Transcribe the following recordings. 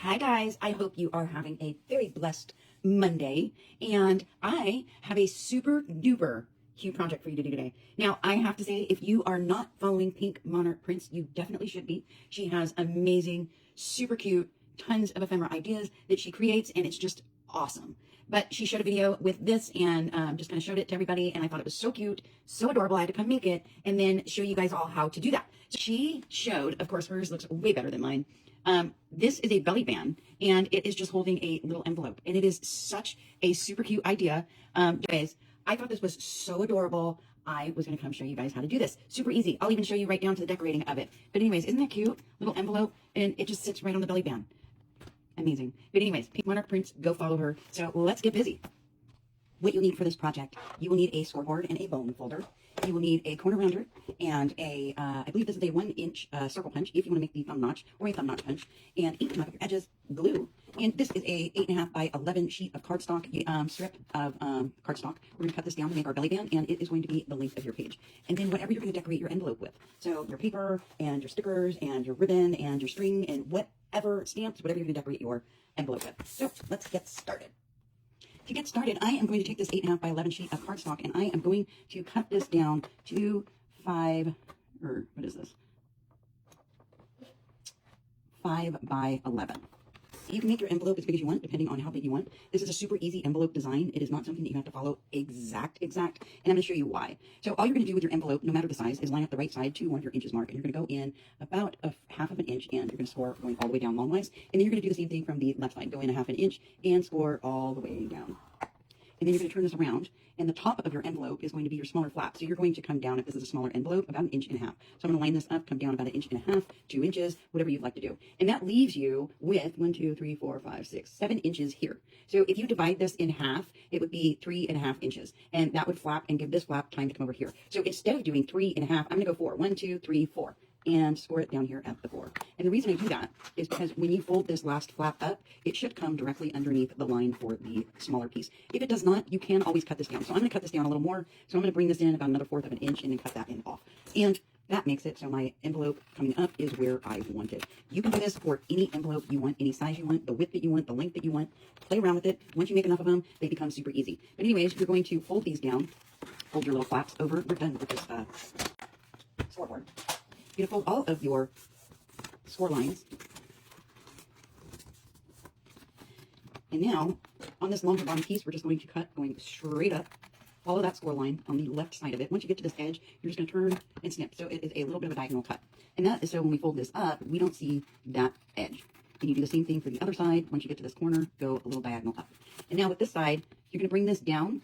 Hi guys, I hope you are having a very blessed Monday, and I have a super duper cute project for you to do today. Now, I have to say, if you are not following Pink Monarch Prince, you definitely should be. She has amazing, super cute, tons of ephemera ideas that she creates, and it's just awesome. But she showed a video with this and just kind of showed it to everybody, and I thought it was so cute, so adorable. I had to come make it and then show you guys all how to do that. So she showed, of course, hers looks way better than mine. This is a belly band, and it is just holding a little envelope, and it is such a super cute idea. Guys, I thought this was so adorable. I was going to come show you guys how to do this. Super easy. I'll even show you right down to the decorating of it. But anyways, isn't that cute? Little envelope, and it just sits right on the belly band. Amazing. But anyways, Pink Monarch Prince, go follow her. So let's get busy. What you'll need for this project, you will need a scoreboard and a bone folder. You will need a corner rounder and a, I believe this is a 1-inch circle punch if you want to make the thumb notch, or a thumb notch punch, and ink to mark up your edges, glue. And this is a 8.5 by 11 sheet of cardstock, strip of cardstock. We're going to cut this down to make our belly band, and it is going to be the length of your page. And then whatever you're going to decorate your envelope with. So your paper and your stickers and your ribbon and your string and whatever stamps, whatever you're going to decorate your envelope with. So let's get started. To get started, I am going to take this 8.5 by 11 sheet of cardstock, and I am going to cut this down to 5 by 11. You can make your envelope as big as you want, depending on how big you want. This is a super easy envelope design. It is not something that you have to follow exact, and I'm going to show you why. So all you're going to do with your envelope, no matter the size, is line up the right side to one of your inches mark, and you're going to go in about a half of an inch, and you're going to score going all the way down longwise, and then you're going to do the same thing from the left side. Go in a half an inch and score all the way down. And then you're going to turn this around, and the top of your envelope is going to be your smaller flap. So you're going to come down, if this is a smaller envelope, about 1.5 inches. So I'm going to line this up, come down about 1.5 inches, 2 inches, whatever you'd like to do. And that leaves you with 1, 2, 3, 4, 5, 6, 7 inches here. So if you divide this in half, it would be 3.5 inches. And that would flap and give this flap time to come over here. So instead of doing 3.5, I'm going to go 4. 1, 2, 3, 4. And score it down here at the 4. And the reason I do that is because when you fold this last flap up, it should come directly underneath the line for the smaller piece. If it does not, you can always cut this down. So I'm going to cut this down a little more. So I'm going to bring this in about another 1/4 of an inch and then cut that end off. And that makes it so my envelope coming up is where I want it. You can do this for any envelope you want, any size you want, the width that you want, the length that you want. Play around with it. Once you make enough of them, they become super easy. But anyways, you're going to fold these down, fold your little flaps over. We're done with this scoreboard. You're going to fold all of your score lines. And now, on this longer bottom piece, we're just going to cut going straight up. Follow that score line on the left side of it. Once you get to this edge, you're just going to turn and snip. So it is a little bit of a diagonal cut. And that is so when we fold this up, we don't see that edge. And you do the same thing for the other side. Once you get to this corner, go a little diagonal up. And now with this side, you're going to bring this down.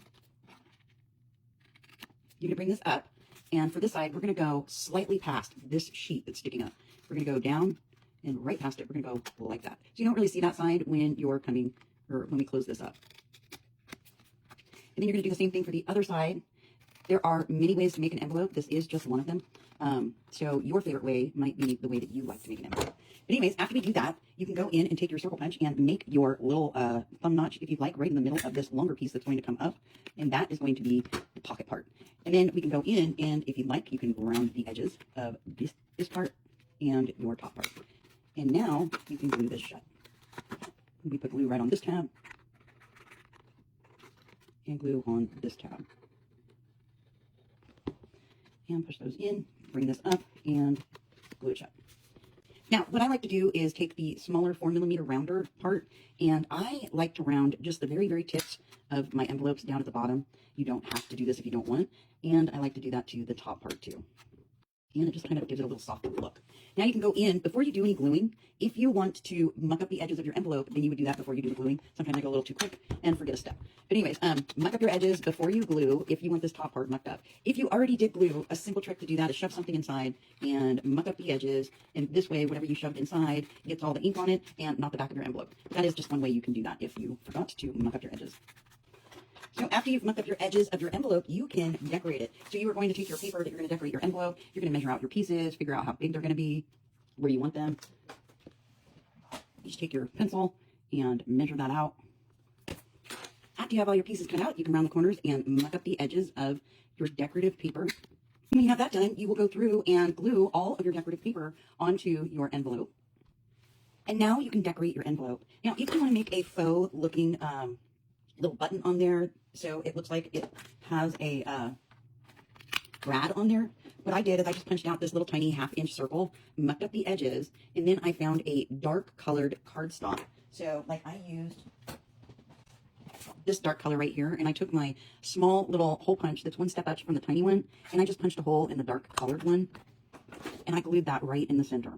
You're going to bring this up. And for this side, we're going to go slightly past this sheet that's sticking up. We're going to go down and right past it. We're going to go like that. So you don't really see that side when you're coming, or when we close this up. And then you're going to do the same thing for the other side. There are many ways to make an envelope. This is just one of them. So your favorite way might be the way that you like to make an envelope. But anyways, after we do that, you can go in and take your circle punch and make your little thumb notch, if you'd like, right in the middle of this longer piece that's going to come up. And that is going to be the pocket part. And then we can go in, and if you'd like, you can round the edges of this part and your top part. And now you can glue this shut. We put glue right on this tab and glue on this tab. And push those in, bring this up, and glue it shut. Now, what I like to do is take the smaller 4mm rounder part, and I like to round just the very, very tips of my envelopes down at the bottom. You don't have to do this if you don't want, and I like to do that to the top part too. And it just kind of gives it a little softer look. Now you can go in, before you do any gluing, if you want to muck up the edges of your envelope, then you would do that before you do the gluing. Sometimes I go a little too quick and forget a step. But anyways, muck up your edges before you glue if you want this top part mucked up. If you already did glue, a simple trick to do that is shove something inside and muck up the edges. And this way, whatever you shoved inside gets all the ink on it and not the back of your envelope. That is just one way you can do that if you forgot to muck up your edges. So after you've mucked up your edges of your envelope, you can decorate it. So you are going to take your paper that you're going to decorate your envelope. You're going to measure out your pieces, figure out how big they're going to be, where you want them. You just take your pencil and measure that out. After you have all your pieces cut out, you can round the corners and muck up the edges of your decorative paper. When you have that done, you will go through and glue all of your decorative paper onto your envelope. And now you can decorate your envelope. Now, if you want to make a faux looking little button on there so it looks like it has a brad on there, what I did is I just punched out this little tiny 1/2-inch circle, mucked up the edges, and then I found a dark colored cardstock. So like I used this dark color right here, and I took my small little hole punch that's 1 step up from the tiny one, and I just punched a hole in the dark colored one, and I glued that right in the center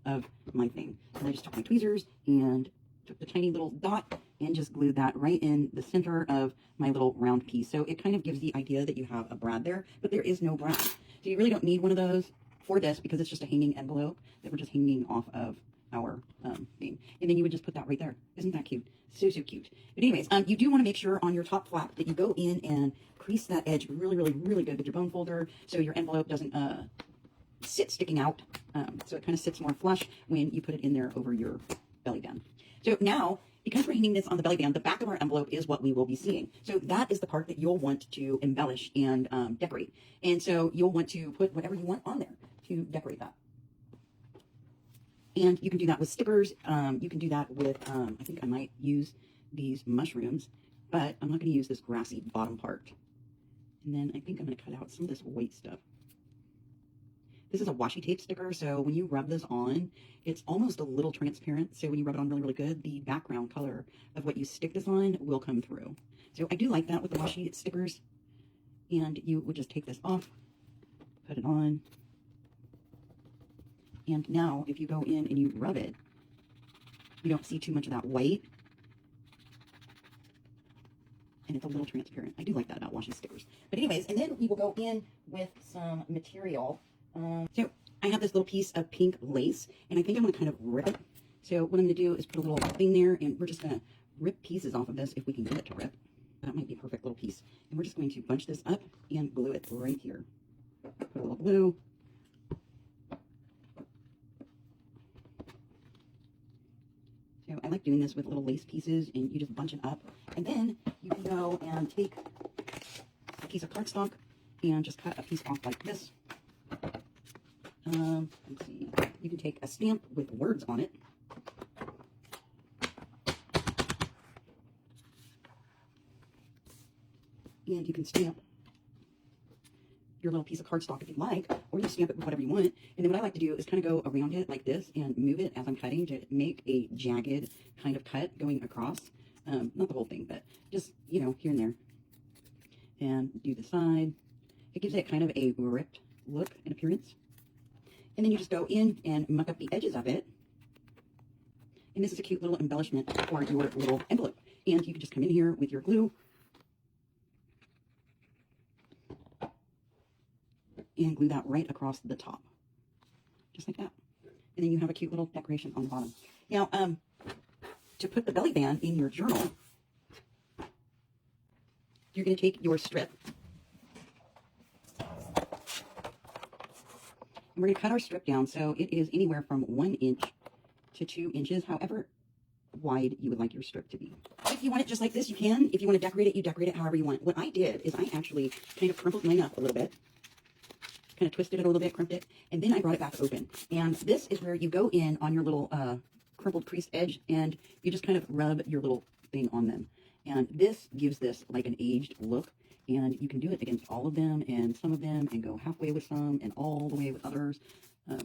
of my thing. And I just took my tweezers and took the tiny little dot and just glued that right in the center of my little round piece. So it kind of gives the idea that you have a brad there, but there is no brad. So you really don't need one of those for this because it's just a hanging envelope that we're just hanging off of our thing. And then you would just put that right there. Isn't that cute? So, so cute. But anyways, you do want to make sure on your top flap that you go in and crease that edge really, really, really good with your bone folder so your envelope doesn't sit sticking out. So it kind of sits more flush when you put it in there over your belly band. So now, because we're hanging this on the belly band, the back of our envelope is what we will be seeing. So that is the part that you'll want to embellish and decorate. And so you'll want to put whatever you want on there to decorate that. And you can do that with stickers. You can do that with, I think I might use these mushrooms, but I'm not going to use this grassy bottom part. And then I think I'm going to cut out some of this white stuff. This is a washi tape sticker, so when you rub this on, it's almost a little transparent. So when you rub it on really, really good, the background color of what you stick this on will come through. So I do like that with the washi stickers. And you would just take this off, put it on. And now if you go in and you rub it, you don't see too much of that white. And it's a little transparent. I do like that about washi stickers. But anyways, and then we will go in with some material. So I have this little piece of pink lace, and I think I'm going to kind of rip it. So what I'm going to do is put a little thing there, and we're just going to rip pieces off of this if we can get it to rip. That might be a perfect little piece. And we're just going to bunch this up and glue it right here. Put a little glue. So I like doing this with little lace pieces, and you just bunch it up. And then you can go and take a piece of cardstock and just cut a piece off like this. Let's see. You can take a stamp with words on it. And you can stamp your little piece of cardstock if you like, or you stamp it with whatever you want. And then what I like to do is kind of go around it like this and move it as I'm cutting to make a jagged kind of cut going across. Not the whole thing, but just, you know, here and there. And do the side. It gives it kind of a ripped look and appearance. And then you just go in and muck up the edges of it. And this is a cute little embellishment for your little envelope. And you can just come in here with your glue and glue that right across the top. Just like that. And then you have a cute little decoration on the bottom. Now, to put the belly band in your journal, you're going to take your strip. And we're going to cut our strip down so it is anywhere from 1 inch to 2 inches, however wide you would like your strip to be. If you want it just like this, you can. If you want to decorate it, you decorate it however you want. What I did is I actually kind of crumpled mine up a little bit, kind of twisted it a little bit, crimped it, and then I brought it back open. And this is where you go in on your little crumpled creased edge, and you just kind of rub your little thing on them. And this gives this like an aged look. And you can do it against all of them and some of them and go halfway with some and all the way with others. You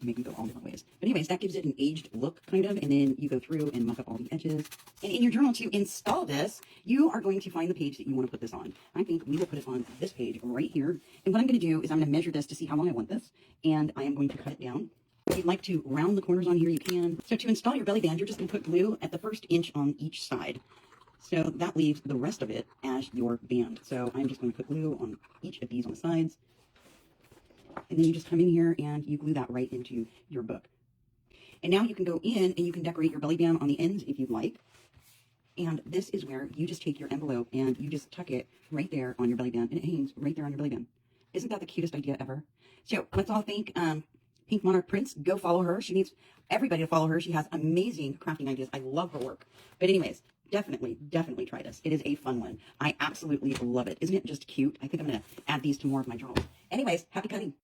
can make them go all different ways. But anyways, that gives it an aged look, kind of. And then you go through and muck up all the edges. And in your journal, to install this, you are going to find the page that you want to put this on. I think we will put it on this page right here. And what I'm going to do is I'm going to measure this to see how long I want this. And I am going to cut it down. If you'd like to round the corners on here, you can. So to install your belly band, you're just going to put glue at the first inch on each side. So that leaves the rest of it as your band. So I'm just going to put glue on each of these on the sides. And then you just come in here and you glue that right into your book. And now you can go in and you can decorate your belly band on the ends if you'd like. And this is where you just take your envelope and you just tuck it right there on your belly band. And it hangs right there on your belly band. Isn't that the cutest idea ever? So let's all thank Pink Monarch Prints. Go follow her. She needs everybody to follow her. She has amazing crafting ideas. I love her work. But anyways, definitely try this. It is a fun one. I absolutely love it. Isn't it just cute? I think I'm going to add these to more of my journals. Anyways, happy cutting.